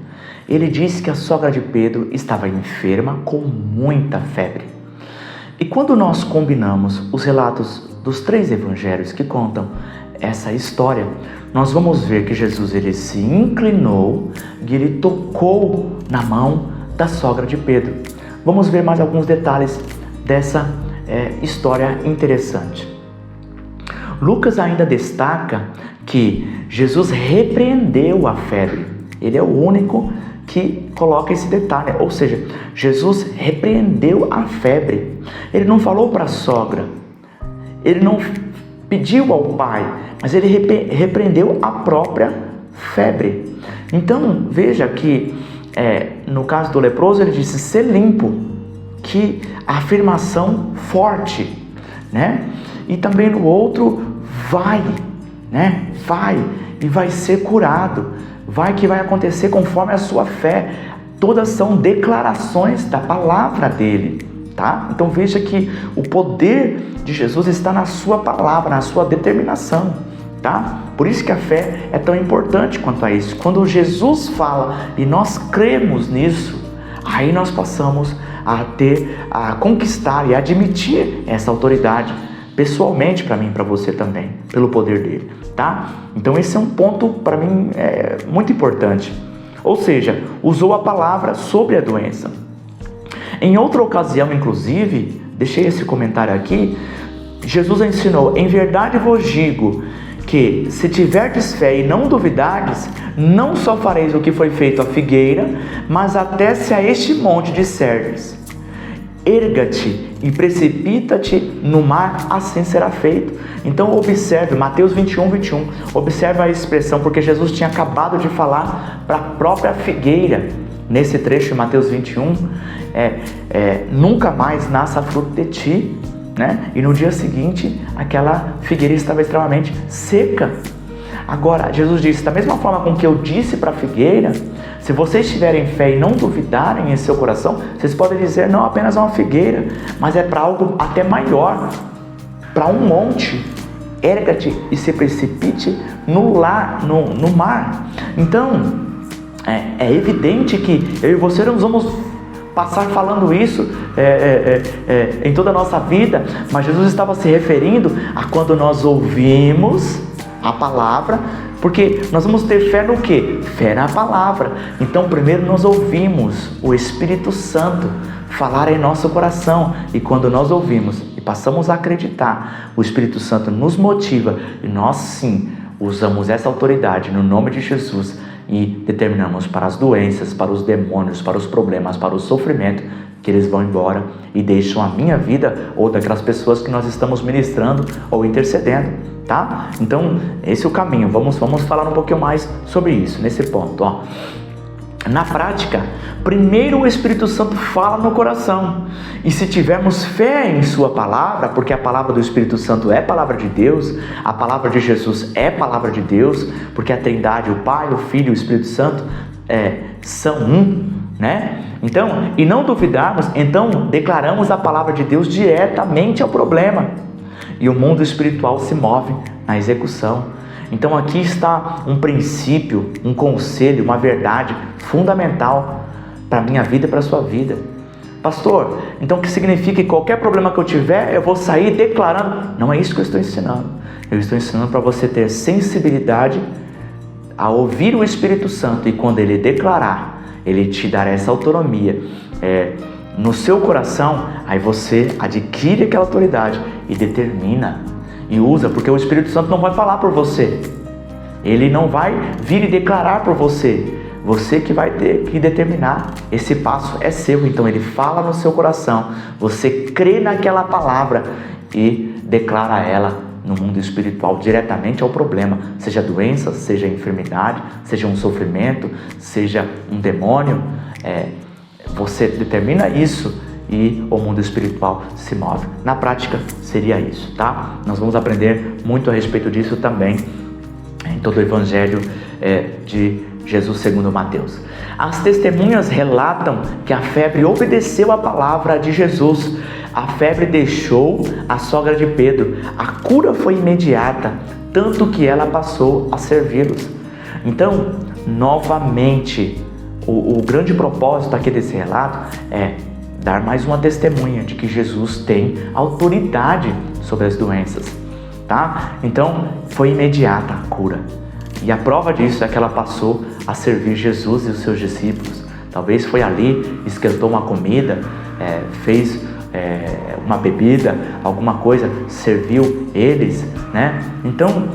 ele diz que a sogra de Pedro estava enferma com muita febre. E quando nós combinamos os relatos dos 3 evangelhos que contam essa história, nós vamos ver que Jesus ele se inclinou e ele tocou na mão da sogra de Pedro. Vamos ver mais alguns detalhes dessa história interessante. Lucas ainda destaca que Jesus repreendeu a febre. Ele é o único que coloca esse detalhe, ou seja, Jesus repreendeu a febre. Ele não falou para a sogra, ele não pediu ao pai, mas ele repreendeu a própria febre. Então veja que no caso do leproso ele disse ser limpo, que afirmação forte, né? E também no outro vai e vai ser curado, vai acontecer conforme a sua fé. Todas são declarações da palavra dele, tá? Então veja que o poder de Jesus está na sua palavra, na sua determinação, tá? Por isso que a fé é tão importante quanto a isso. Quando Jesus fala e nós cremos nisso, aí nós passamos a conquistar e admitir essa autoridade pessoalmente para mim e para você também, pelo poder dele, tá? Então esse é um ponto para mim muito importante. Ou seja, usou a palavra sobre a doença. Em outra ocasião, inclusive, deixei esse comentário aqui, Jesus ensinou, em verdade vos digo que se tiverdes fé e não duvidardes, não só fareis o que foi feito à figueira, mas até se a este monte disserdes, erga-te e precipita-te no mar, assim será feito. Então observe, Mateus 21, observe a expressão, porque Jesus tinha acabado de falar para a própria figueira, nesse trecho de Mateus 21, nunca mais nasça fruto de ti, né? E no dia seguinte, aquela figueira estava extremamente seca. Agora, Jesus disse, da mesma forma com que eu disse para a figueira, se vocês tiverem fé e não duvidarem em seu coração, vocês podem dizer não apenas a uma figueira, mas é para algo até maior, para um monte. Erga-te e se precipite no mar. Então, é evidente que eu e você não vamos passar falando isso em toda a nossa vida, mas Jesus estava se referindo a quando nós ouvimos a palavra, porque nós vamos ter fé no quê? Fé na palavra. Então, primeiro nós ouvimos o Espírito Santo falar em nosso coração, e quando nós ouvimos e passamos a acreditar, o Espírito Santo nos motiva, e nós sim usamos essa autoridade no nome de Jesus e determinamos para as doenças, para os demônios, para os problemas, para o sofrimento, que eles vão embora e deixam a minha vida ou daquelas pessoas que nós estamos ministrando ou intercedendo, tá? Então, esse é o caminho. Vamos falar um pouquinho mais sobre isso, nesse ponto, ó. Na prática, primeiro o Espírito Santo fala no coração, e se tivermos fé em sua palavra, porque a palavra do Espírito Santo é palavra de Deus, a palavra de Jesus é palavra de Deus, porque a Trindade, o Pai, o Filho e o Espírito Santo são um, né? Então, e não duvidarmos, então declaramos a palavra de Deus diretamente ao problema, e o mundo espiritual se move na execução. Então aqui está um princípio, um conselho, uma verdade fundamental para a minha vida e para a sua vida. Pastor, então o que significa que qualquer problema que eu tiver, eu vou sair declarando? Não é isso que eu estou ensinando. Eu estou ensinando para você ter sensibilidade a ouvir o Espírito Santo, e quando ele declarar, ele te dará essa autonomia no seu coração, aí você adquire aquela autoridade e determina e usa, porque o Espírito Santo não vai falar por você, ele não vai vir e declarar por você, você que vai ter que determinar. Esse passo é seu. Então ele fala no seu coração, você crê naquela palavra e declara ela no mundo espiritual diretamente ao problema, seja doença, seja enfermidade, seja um sofrimento, seja um demônio. Você determina isso e o mundo espiritual se move. Na prática seria isso, tá? Nós vamos aprender muito a respeito disso também em todo o Evangelho de Jesus segundo Mateus. As testemunhas relatam que a febre obedeceu a palavra de Jesus. A febre deixou a sogra de Pedro. A cura foi imediata, tanto que ela passou a servi-los. Então, novamente, o grande propósito aqui desse relato é dar mais uma testemunha de que Jesus tem autoridade sobre as doenças, tá? Então, foi imediata a cura. E a prova disso é que ela passou a servir Jesus e os seus discípulos. Talvez foi ali, esquentou uma comida, fez uma bebida, alguma coisa, serviu eles, né? Então,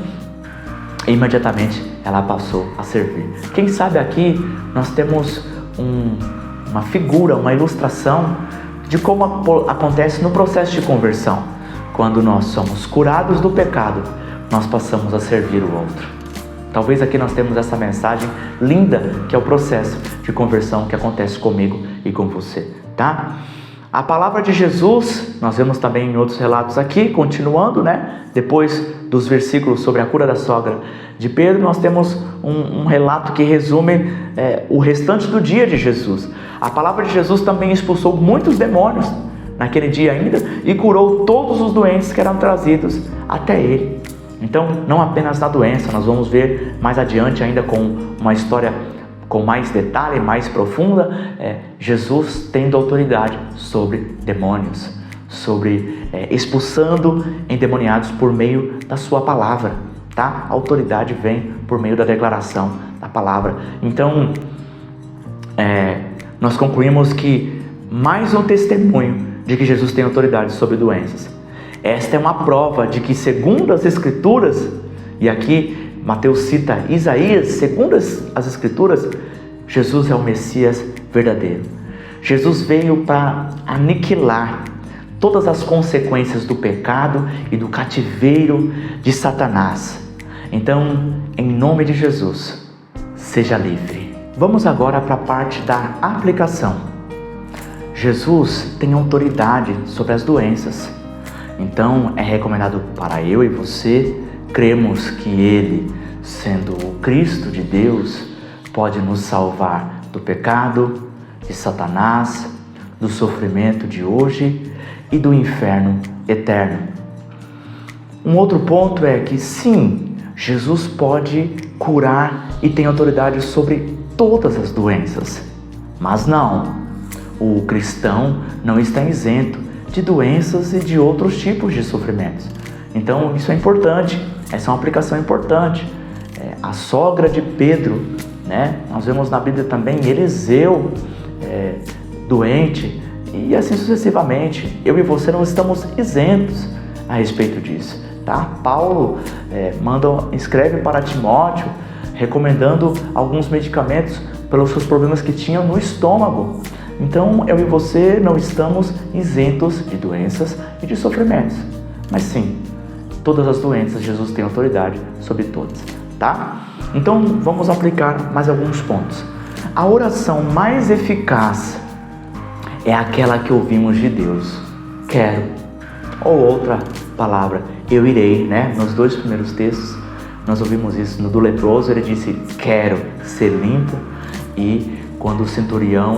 imediatamente ela passou a servir. Quem sabe aqui nós temos uma figura, uma ilustração de como acontece no processo de conversão. Quando nós somos curados do pecado, nós passamos a servir o outro. Talvez aqui nós temos essa mensagem linda, que é o processo de conversão que acontece comigo e com você, tá? A palavra de Jesus, nós vemos também em outros relatos aqui, continuando, né? Depois dos versículos sobre a cura da sogra de Pedro, nós temos um relato que resume o restante do dia de Jesus. A palavra de Jesus também expulsou muitos demônios naquele dia ainda e curou todos os doentes que eram trazidos até ele. Então, não apenas na doença, nós vamos ver mais adiante ainda com uma história com mais detalhe, mais profunda, Jesus tendo autoridade sobre demônios, sobre expulsando endemoniados por meio da sua palavra, tá? A autoridade vem por meio da declaração da palavra. Então, nós concluímos que mais um testemunho de que Jesus tem autoridade sobre doenças. Esta é uma prova de que, segundo as Escrituras, e aqui Mateus cita Isaías, segundo as Escrituras, Jesus é o Messias verdadeiro. Jesus veio para aniquilar todas as consequências do pecado e do cativeiro de Satanás. Então, em nome de Jesus, seja livre. Vamos agora para a parte da aplicação. Jesus tem autoridade sobre as doenças. Então é recomendado para eu e você cremos que Ele, sendo o Cristo de Deus, pode nos salvar do pecado, de Satanás, do sofrimento de hoje e do inferno eterno. Um outro ponto é que sim, Jesus pode curar e tem autoridade sobre todas as doenças, mas não, o cristão não está isento de doenças e de outros tipos de sofrimentos. Então isso é importante, essa é uma aplicação importante. A sogra de Pedro, né? Nós vemos na Bíblia também Eliseu doente, e assim sucessivamente. Eu e você não estamos isentos a respeito disso, tá? Paulo escreve para Timóteo recomendando alguns medicamentos pelos seus problemas que tinham no estômago. Então eu e você não estamos isentos de doenças e de sofrimentos, mas sim, todas as doenças Jesus tem autoridade sobre todas, tá? Então vamos aplicar mais alguns pontos. A oração mais eficaz é aquela que ouvimos de Deus, quero, ou outra palavra, eu irei, né? Nos 2 primeiros textos nós ouvimos isso. No do leproso ele disse, quero ser limpo, e quando o centurião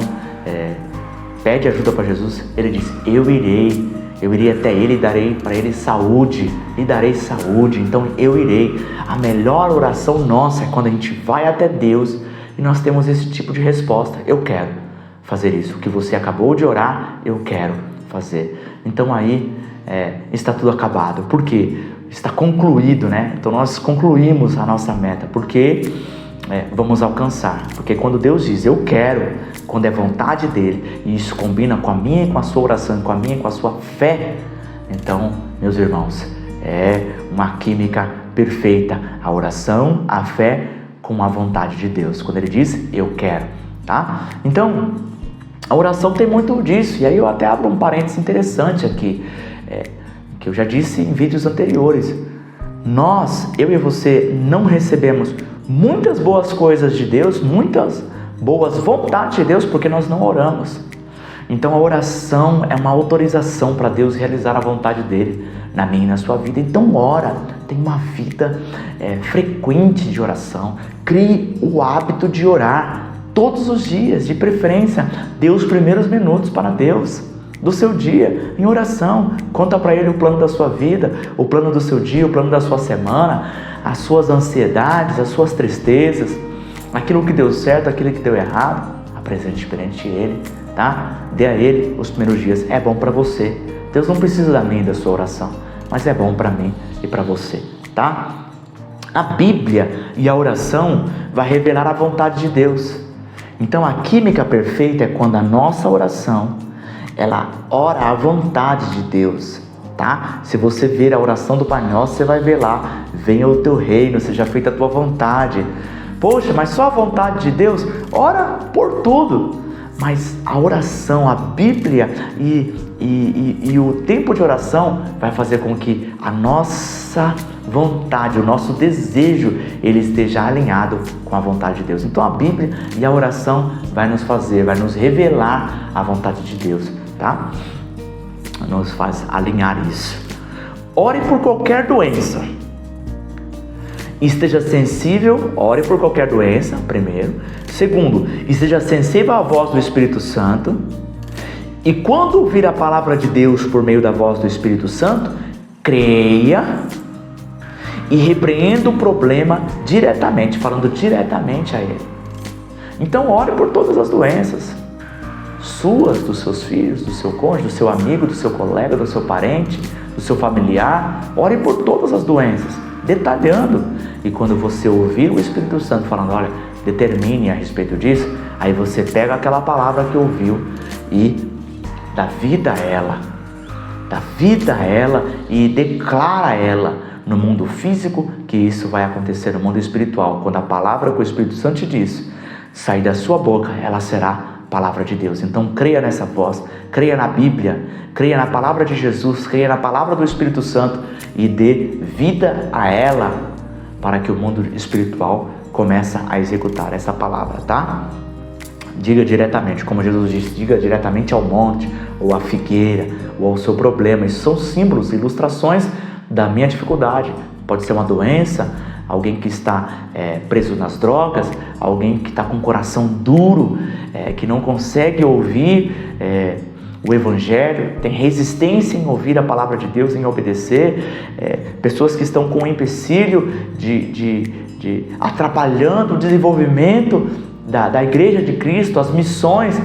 pede ajuda para Jesus, ele diz, eu irei até ele e darei para ele saúde, lhe darei saúde, então eu irei. A melhor oração nossa é quando a gente vai até Deus e nós temos esse tipo de resposta, eu quero fazer isso, o que você acabou de orar, eu quero fazer. Então aí está tudo acabado, porque está concluído, né? Então nós concluímos a nossa meta, porque vamos alcançar, porque quando Deus diz eu quero, quando é vontade dele, e isso combina com a minha e com a sua oração, com a minha e com a sua fé, então, meus irmãos, é uma química perfeita, a oração, a fé com a vontade de Deus, quando ele diz eu quero, tá? Então, a oração tem muito disso, e aí eu até abro um parênteses interessante aqui, que eu já disse em vídeos anteriores. Eu e você não recebemos muitas boas coisas de Deus, muitas boas vontades de Deus, porque nós não oramos. Então a oração é uma autorização para Deus realizar a vontade dele na minha e na sua vida. Então ora, tem uma vida frequente de oração, crie o hábito de orar todos os dias, de preferência, dê os primeiros minutos para Deus do seu dia em oração, conta para Ele o plano da sua vida, o plano do seu dia, o plano da sua semana, as suas ansiedades, as suas tristezas, aquilo que deu certo, aquilo que deu errado, apresente perante Ele, tá? Dê a Ele os primeiros dias, é bom para você. Deus não precisa da minha e da sua oração, mas é bom para mim e para você, tá? A Bíblia e a oração vai revelar a vontade de Deus. Então a química perfeita é quando a nossa oração ela ora a vontade de Deus, tá? Se você ver a oração do Pai Nosso, você vai ver lá, venha o teu reino, seja feita a tua vontade. Poxa, mas só a vontade de Deus? Ora por tudo. Mas a oração, a Bíblia e o tempo de oração vai fazer com que a nossa vontade, o nosso desejo, ele esteja alinhado com a vontade de Deus. Então a Bíblia e a oração vai nos revelar a vontade de Deus, tá? Nos faz alinhar isso. Ore por qualquer doença. Esteja sensível, ore por qualquer doença, primeiro. Segundo, esteja sensível à voz do Espírito Santo. E quando ouvir a palavra de Deus por meio da voz do Espírito Santo, creia e repreenda o problema diretamente, falando diretamente a Ele. Então ore por todas as doenças suas, dos seus filhos, do seu cônjuge, do seu amigo, do seu colega, do seu parente, do seu familiar. Ore por todas as doenças, detalhando. E quando você ouvir o Espírito Santo falando, olha, determine a respeito disso, aí você pega aquela palavra que ouviu e dá vida a ela e declara a ela no mundo físico que isso vai acontecer no mundo espiritual. Quando a palavra que o Espírito Santo te diz sair da sua boca, ela será palavra de Deus. Então creia nessa voz, creia na Bíblia, creia na palavra de Jesus, creia na palavra do Espírito Santo e dê vida a ela para que o mundo espiritual comece a executar essa palavra, tá? Diga diretamente, como Jesus disse, diga diretamente ao monte, ou a figueira, ou ao seu problema. Isso são símbolos, ilustrações da minha dificuldade. Pode ser uma doença, alguém que está preso nas drogas, alguém que está com o coração duro, que não consegue ouvir o Evangelho, tem resistência em ouvir a palavra de Deus, em obedecer, pessoas que estão com o empecilho de atrapalhando o desenvolvimento da Igreja de Cristo, as missões.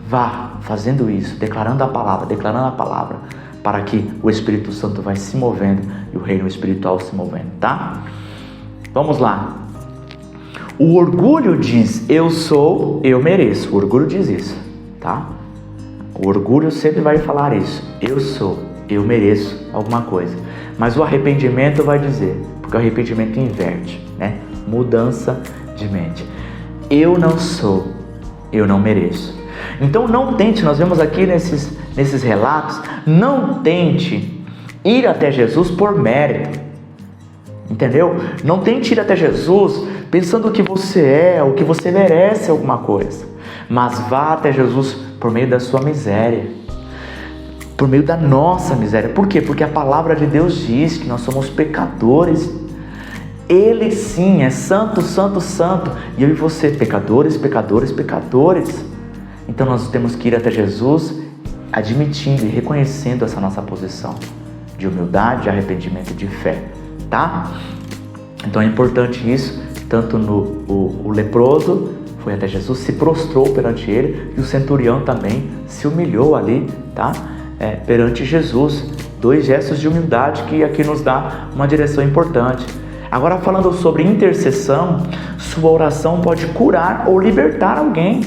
Vá fazendo isso, declarando a palavra, para que o Espírito Santo vai se movendo e o reino espiritual se movendo, tá? Vamos lá. O orgulho diz, eu sou, eu mereço. O orgulho diz isso, tá? O orgulho sempre vai falar isso. Eu sou, eu mereço alguma coisa. Mas o arrependimento vai dizer, porque o arrependimento inverte, né? Mudança de mente. Eu não sou, eu não mereço. Então não tente, nós vemos aqui nesses relatos, não tente ir até Jesus por mérito. Entendeu? Não tente ir até Jesus pensando que você é, ou que você merece alguma coisa. Mas vá até Jesus por meio da sua miséria, por meio da nossa miséria. Por quê? Porque a palavra de Deus diz que nós somos pecadores. Ele sim é santo, santo, santo. E eu e você, pecadores, pecadores, pecadores. Então nós temos que ir até Jesus admitindo e reconhecendo essa nossa posição de humildade, de arrependimento e de fé, tá? Então é importante isso. Tanto o leproso foi até Jesus, se prostrou perante ele, e o centurião também se humilhou ali, tá? Perante Jesus. 2 gestos de humildade que aqui nos dá uma direção importante. Agora, falando sobre intercessão, sua oração pode curar ou libertar alguém.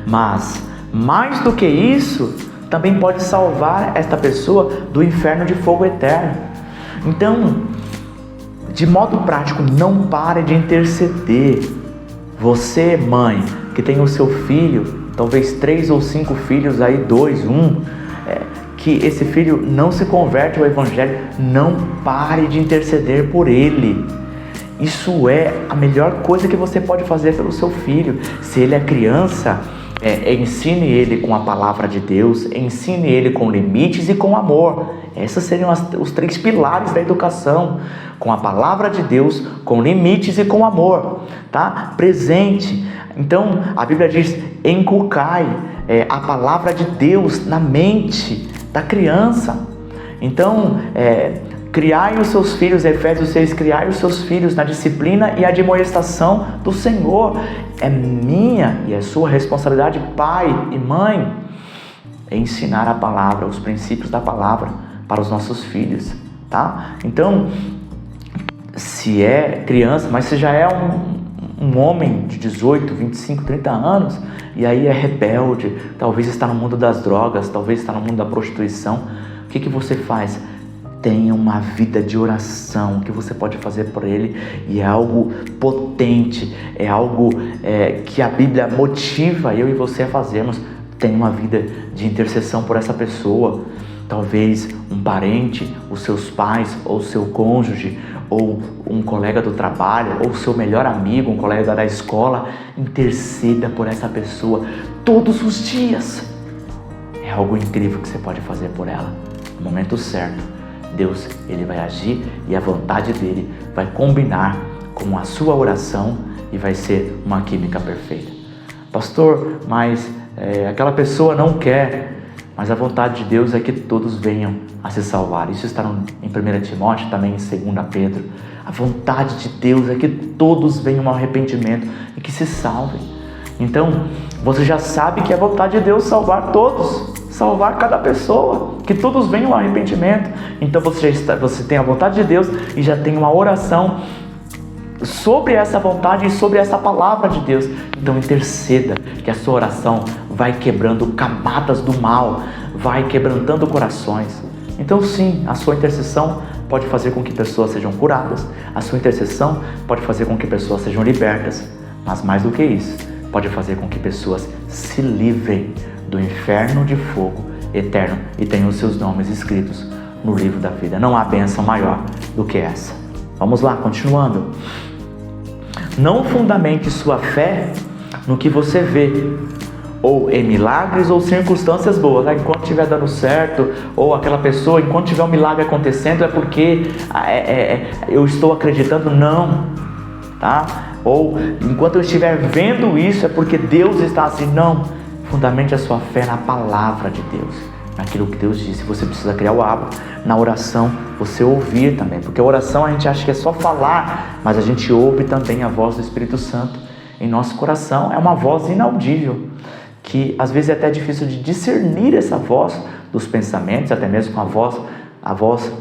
Mas, mais do que isso, também pode salvar esta pessoa do inferno de fogo eterno. Então, de modo prático, não pare de interceder. Você, mãe, que tem o seu filho, talvez 3 ou 5 filhos aí, 2, 1, que esse filho não se converte ao Evangelho, não pare de interceder por ele. Isso é a melhor coisa que você pode fazer pelo seu filho. Se ele é criança, ensine ele com a palavra de Deus, ensine ele com limites e com amor. Esses seriam os 3 pilares da educação: com a palavra de Deus, com limites e com amor, tá? Presente. Então a Bíblia diz: inculcai a palavra de Deus na mente da criança. Então criai os seus filhos, Efésios 6, criai os seus filhos na disciplina e admoestação do Senhor. É minha e é sua responsabilidade, pai e mãe, ensinar a palavra, os princípios da palavra para os nossos filhos, tá? Então, se é criança, mas se já é um homem de 18, 25, 30 anos, e aí é rebelde, talvez está no mundo das drogas, talvez está no mundo da prostituição, o que você faz? Tenha uma vida de oração que você pode fazer por ele, e é algo potente, é algo que a Bíblia motiva eu e você a fazermos. Tenha uma vida de intercessão por essa pessoa. Talvez um parente, os seus pais, ou seu cônjuge, ou um colega do trabalho, ou seu melhor amigo, um colega da escola. Interceda por essa pessoa todos os dias. É algo incrível que você pode fazer por ela. No momento certo, Deus, ele vai agir e a vontade dele vai combinar com a sua oração e vai ser uma química perfeita. Pastor, mas aquela pessoa não quer. Mas a vontade de Deus é que todos venham a se salvar. Isso está em 1 Timóteo, também em 2 Pedro. A vontade de Deus é que todos venham ao arrependimento e que se salvem. Então, você já sabe que é a vontade de Deus salvar todos, salvar cada pessoa, que todos venham ao arrependimento. Então você tem a vontade de Deus e já tem uma oração sobre essa vontade e sobre essa palavra de Deus. Então interceda, que a sua oração vai quebrando camadas do mal, vai quebrantando corações. Então sim, a sua intercessão pode fazer com que pessoas sejam curadas, a sua intercessão pode fazer com que pessoas sejam libertas, mas mais do que isso, pode fazer com que pessoas se livrem do inferno de fogo eterno e tenham os seus nomes escritos no livro da vida. Não há bênção maior do que essa. Vamos lá, continuando. Não fundamente sua fé no que você vê ou em milagres ou circunstâncias boas. Enquanto estiver dando certo, ou aquela pessoa, enquanto tiver um milagre acontecendo, é porque eu estou acreditando, não, tá? Ou enquanto eu estiver vendo isso, é porque Deus está assim, não. Fundamente a sua fé na palavra de Deus, naquilo que Deus disse. Você precisa criar o hábito, na oração, você ouvir também, porque a oração a gente acha que é só falar, mas a gente ouve também a voz do Espírito Santo em nosso coração. É uma voz inaudível, que às vezes é até difícil de discernir essa voz dos pensamentos, até mesmo com a voz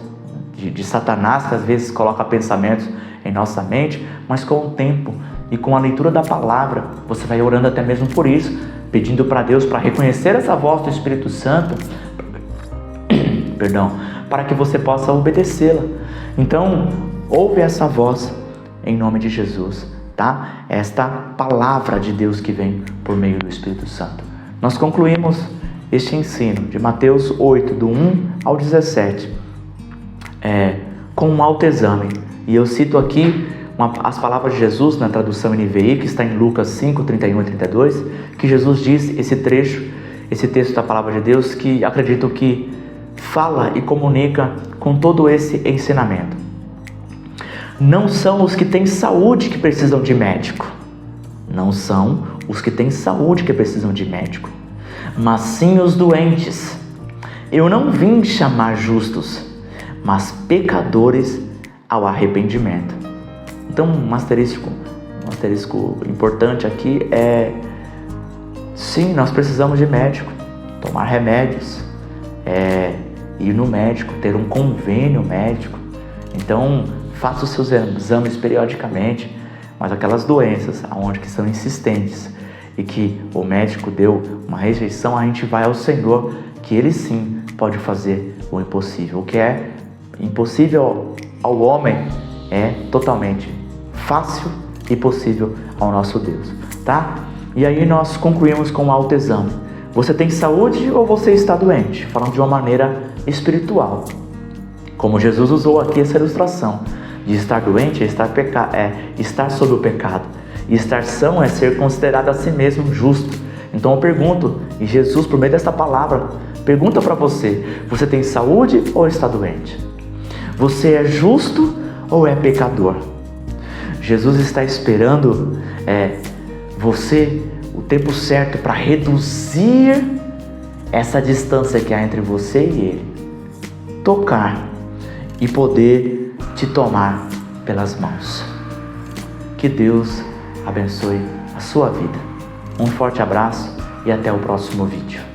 de Satanás, que às vezes coloca pensamentos em nossa mente, mas com o tempo e com a leitura da palavra, você vai orando até mesmo por isso, pedindo para Deus para reconhecer essa voz do Espírito Santo, para que você possa obedecê-la. Então, ouve essa voz em nome de Jesus, tá? Esta palavra de Deus que vem por meio do Espírito Santo. Nós concluímos este ensino de Mateus 8, do 1 ao 17, com um autoexame. E eu cito aqui as palavras de Jesus na tradução NVI, que está em Lucas 5, 31 e 32, que Jesus diz esse texto da palavra de Deus, que acredito que fala e comunica com todo esse ensinamento. Não são os que têm saúde que precisam de médico. Não são os que têm saúde que precisam de médico, mas sim os doentes. Eu não vim chamar justos, mas pecadores ao arrependimento. Então, um asterisco importante aqui é: sim, nós precisamos de médico, tomar remédios, ir no médico, ter um convênio médico. Então, faça os seus exames periodicamente, mas aquelas doenças onde que são insistentes e que o médico deu uma rejeição, a gente vai ao Senhor, que Ele sim pode fazer o impossível. O que é impossível ao homem é totalmente fácil e possível ao nosso Deus, tá? E aí nós concluímos com o autoexame. Você tem saúde ou você está doente? Falando de uma maneira espiritual. Como Jesus usou aqui essa ilustração de estar doente é estar sob o pecado. E estar são é ser considerado a si mesmo justo. Então eu pergunto, e Jesus, por meio desta palavra, pergunta para você: você tem saúde ou está doente? Você é justo ou é pecador? Jesus está esperando você, o tempo certo para reduzir essa distância que há entre você e Ele, tocar e poder te tomar pelas mãos. Que Deus abençoe a sua vida. Um forte abraço e até o próximo vídeo.